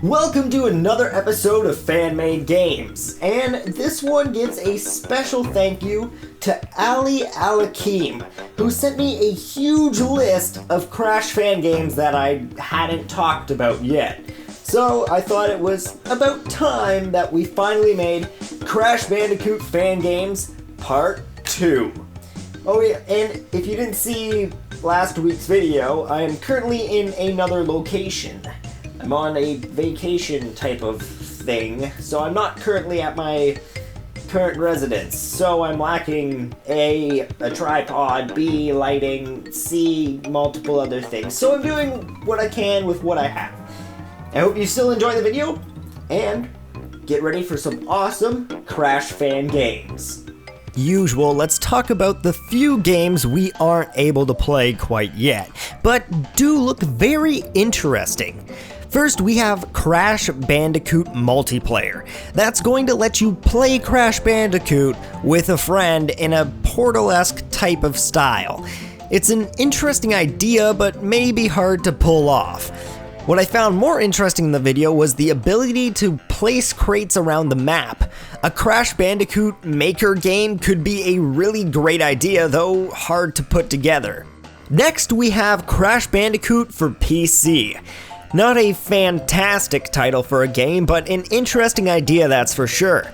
Welcome to another episode of Fan-Made Games, and this one gives a special thank you to Ali Alakim, who sent me a huge list of Crash fan games that I hadn't talked about yet. So I thought it was about time that we finally made Crash Bandicoot Fan Games Part 2. Oh yeah, and if you didn't see last week's video, I am currently in another location. I'm on a vacation type of thing, so I'm not currently at my current residence. So I'm lacking A, tripod, B, lighting, C, multiple other things. So I'm doing what I can with what I have. I hope you still enjoy the video, and get ready for some awesome Crash fan games. Usual, let's talk about the few games we aren't able to play quite yet, but do look very interesting. First, we have Crash Bandicoot Multiplayer. That's going to let you play Crash Bandicoot with a friend in a Portal-esque type of style. It's an interesting idea, but may be hard to pull off. What I found more interesting in the video was the ability to place crates around the map. A Crash Bandicoot maker game could be a really great idea, though hard to put together. Next, we have Crash Bandicoot for PC. Not a fantastic title for a game, but an interesting idea, that's for sure.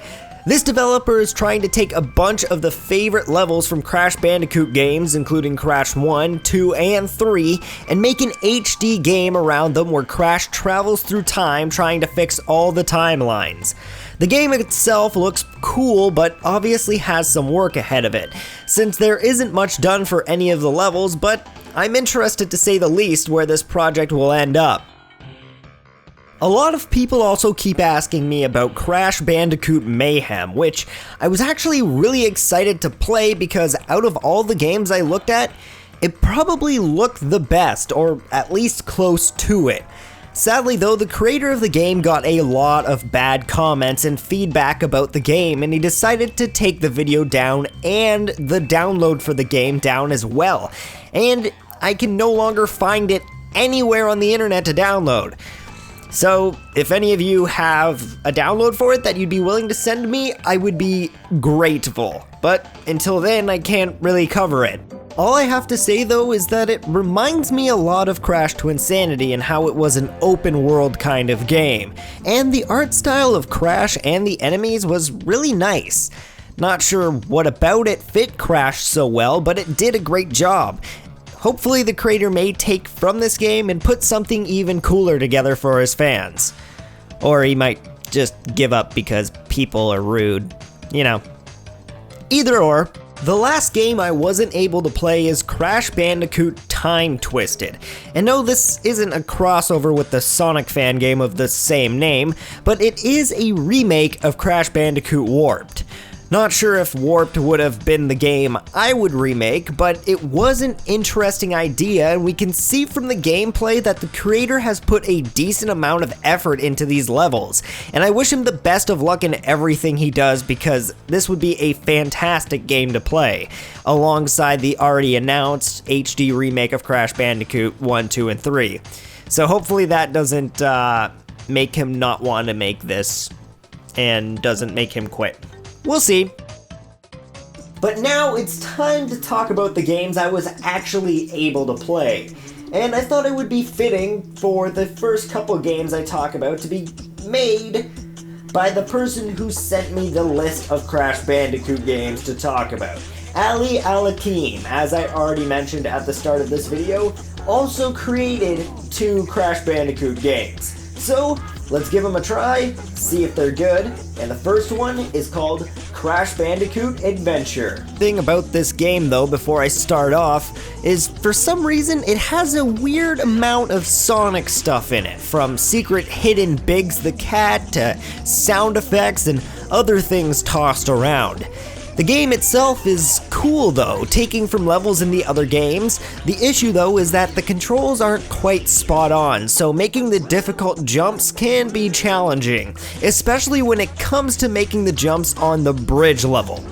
This developer is trying to take a bunch of the favorite levels from Crash Bandicoot games, including Crash 1, 2, and 3, and make an HD game around them where Crash travels through time trying to fix all the timelines. The game itself looks cool, but obviously has some work ahead of it, since there isn't much done for any of the levels, but I'm interested to say the least where this project will end up. A lot of people also keep asking me about Crash Bandicoot Mayhem, which I was actually really excited to play because out of all the games I looked at, it probably looked the best, or at least close to it. Sadly though, the creator of the game got a lot of bad comments and feedback about the game, and he decided to take the video down and the download for the game down as well. And I can no longer find it anywhere on the internet to download. So, if any of you have a download for it that you'd be willing to send me, I would be grateful. But until then, I can't really cover it. All I have to say though is that it reminds me a lot of Crash to Insanity and how it was an open world kind of game. And the art style of Crash and the enemies was really nice. Not sure what about it fit Crash so well, but it did a great job. Hopefully the creator may take from this game and put something even cooler together for his fans. Or he might just give up because people are rude. You know. Either or. The last game I wasn't able to play is Crash Bandicoot Time Twisted. And no, this isn't a crossover with the Sonic fan game of the same name, but it is a remake of Crash Bandicoot Warped. Not sure if Warped would have been the game I would remake, but it was an interesting idea, and we can see from the gameplay that the creator has put a decent amount of effort into these levels, and I wish him the best of luck in everything he does because this would be a fantastic game to play, alongside the already announced HD remake of Crash Bandicoot 1, 2, and 3. So hopefully that doesn't make him not want to make this, and doesn't make him quit. We'll see. But now it's time to talk about the games I was actually able to play. And I thought it would be fitting for the first couple games I talk about to be made by the person who sent me the list of Crash Bandicoot games to talk about. Ali Alakim, as I already mentioned at the start of this video, also created 2 Crash Bandicoot games. So, let's give them a try, see if they're good, and the first one is called Crash Bandicoot Adventure. The thing about this game though, before I start off, is for some reason it has a weird amount of Sonic stuff in it, from secret hidden Biggs the Cat to sound effects and other things tossed around. The game itself is cool though, taking from levels in the other games. The issue though is that the controls aren't quite spot on, so making the difficult jumps can be challenging, especially when it comes to making the jumps on the bridge level.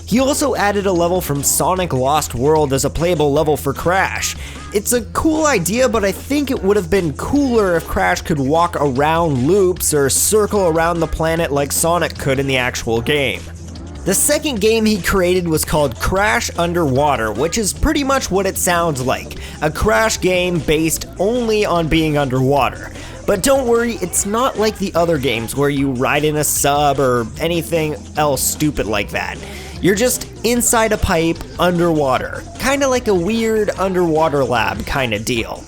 He also added a level from Sonic Lost World as a playable level for Crash. It's a cool idea, but I think it would have been cooler if Crash could walk around loops or circle around the planet like Sonic could in the actual game. The second game he created was called Crash Underwater, which is pretty much what it sounds like, a Crash game based only on being underwater. But don't worry, it's not like the other games where you ride in a sub or anything else stupid like that. You're just inside a pipe underwater, kinda like a weird underwater lab kinda deal.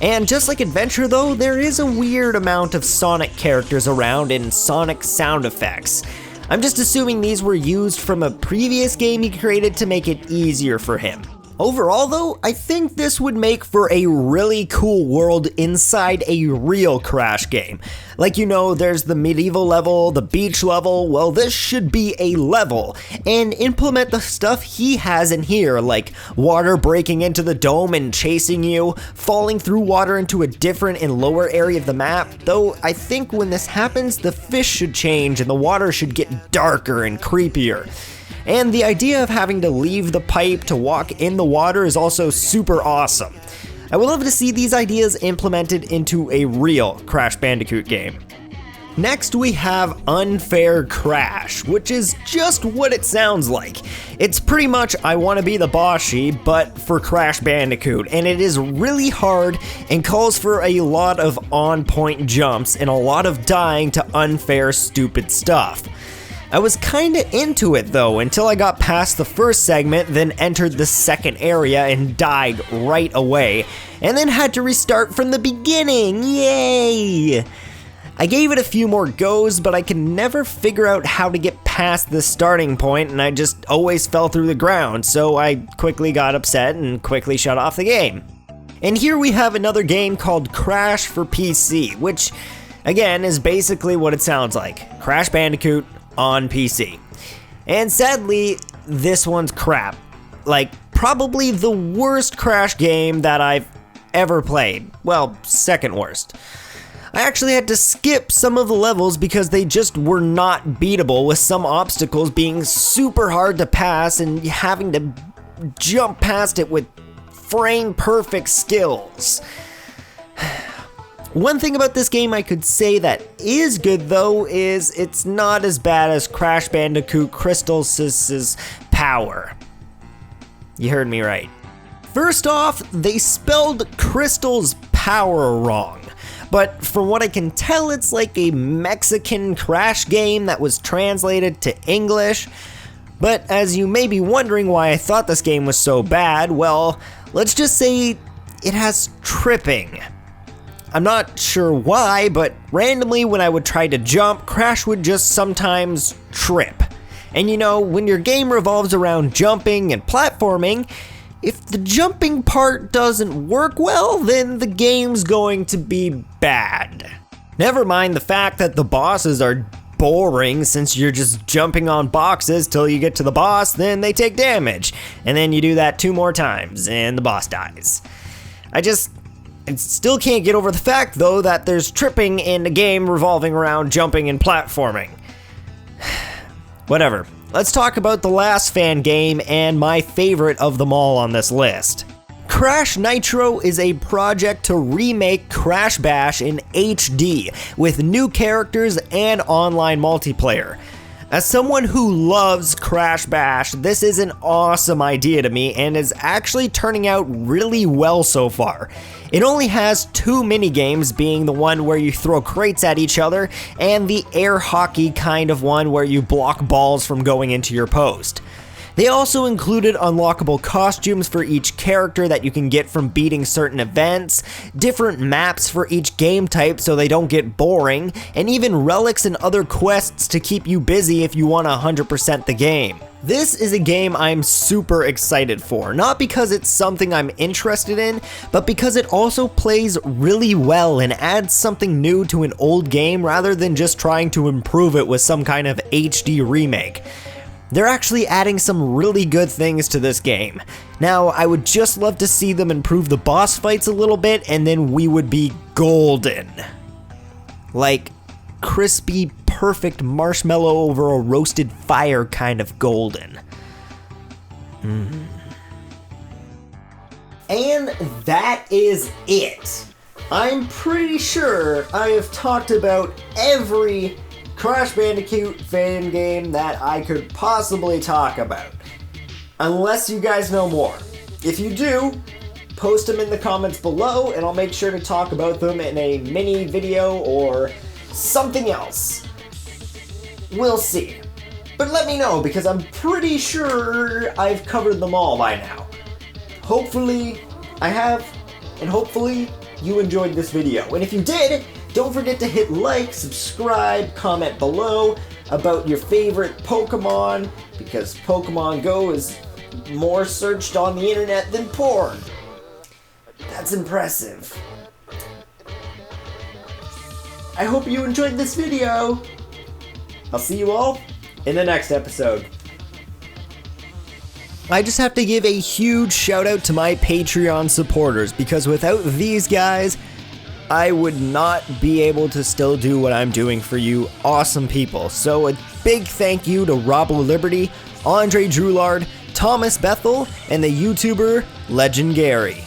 And just like Adventure though, there is a weird amount of Sonic characters around and Sonic sound effects. I'm just assuming these were used from a previous game he created to make it easier for him. Overall though, I think this would make for a really cool world inside a real Crash game. Like, you know, there's the medieval level, the beach level, well this should be a level, and implement the stuff he has in here, like water breaking into the dome and chasing you, falling through water into a different and lower area of the map, though I think when this happens, the fish should change and the water should get darker and creepier. And the idea of having to leave the pipe to walk in the water is also super awesome. I would love to see these ideas implemented into a real Crash Bandicoot game. Next we have Unfair Crash, which is just what it sounds like. It's pretty much I Wanna Be the Bossy, but for Crash Bandicoot, and it is really hard and calls for a lot of on-point jumps and a lot of dying to unfair, stupid stuff. I was kinda into it though until I got past the first segment, then entered the second area and died right away, and then had to restart from the beginning, yay! I gave it a few more goes, but I could never figure out how to get past the starting point and I just always fell through the ground, so I quickly got upset and quickly shut off the game. And here we have another game called Crash for PC, which again is basically what it sounds like, Crash Bandicoot on PC. And sadly, this one's crap. Like, probably the worst Crash game that I've ever played. Well, second worst. I actually had to skip some of the levels because they just were not beatable, with some obstacles being super hard to pass and having to jump past it with frame perfect skills. One thing about this game I could say that is good though is it's not as bad as Crash Bandicoot Crystal's Power. You heard me right. First off, they spelled Crystal's Power wrong, but from what I can tell it's like a Mexican Crash game that was translated to English. But as you may be wondering why I thought this game was so bad, well, let's just say it has tripping. I'm not sure why, but randomly when I would try to jump, Crash would just sometimes trip. And you know, when your game revolves around jumping and platforming, if the jumping part doesn't work well, then the game's going to be bad. Never mind the fact that the bosses are boring since you're just jumping on boxes till you get to the boss, then they take damage. And then you do that 2 more times and the boss dies. I still can't get over the fact though that there's tripping in a game revolving around jumping and platforming. Whatever. Let's talk about the last fan game and my favorite of them all on this list. Crash Nitro is a project to remake Crash Bash in HD with new characters and online multiplayer. As someone who loves Crash Bash, this is an awesome idea to me and is actually turning out really well so far. It only has 2 minigames, being the one where you throw crates at each other and the air hockey kind of one where you block balls from going into your post. They also included unlockable costumes for each character that you can get from beating certain events, different maps for each game type so they don't get boring, and even relics and other quests to keep you busy if you want to 100% the game. This is a game I'm super excited for, not because it's something I'm interested in, but because it also plays really well and adds something new to an old game rather than just trying to improve it with some kind of HD remake. They're actually adding some really good things to this game. Now, I would just love to see them improve the boss fights a little bit and then we would be golden. Like crispy, perfect marshmallow over a roasted fire kind of golden. And that is it. I'm pretty sure I have talked about every Crash Bandicoot fan game that I could possibly talk about. Unless you guys know more. If you do, post them in the comments below and I'll make sure to talk about them in a mini video or something else. We'll see. But let me know because I'm pretty sure I've covered them all by now. Hopefully I have, and hopefully you enjoyed this video. And if you did, don't forget to hit like, subscribe, comment below about your favorite Pokemon, because Pokemon Go is more searched on the internet than porn. That's impressive. I hope you enjoyed this video. I'll see you all in the next episode. I just have to give a huge shout out to my Patreon supporters, because without these guys, I would not be able to still do what I'm doing for you awesome people. So a big thank you to Rob Liberty, Andre Drulard, Thomas Bethel, and the YouTuber Legend Gary.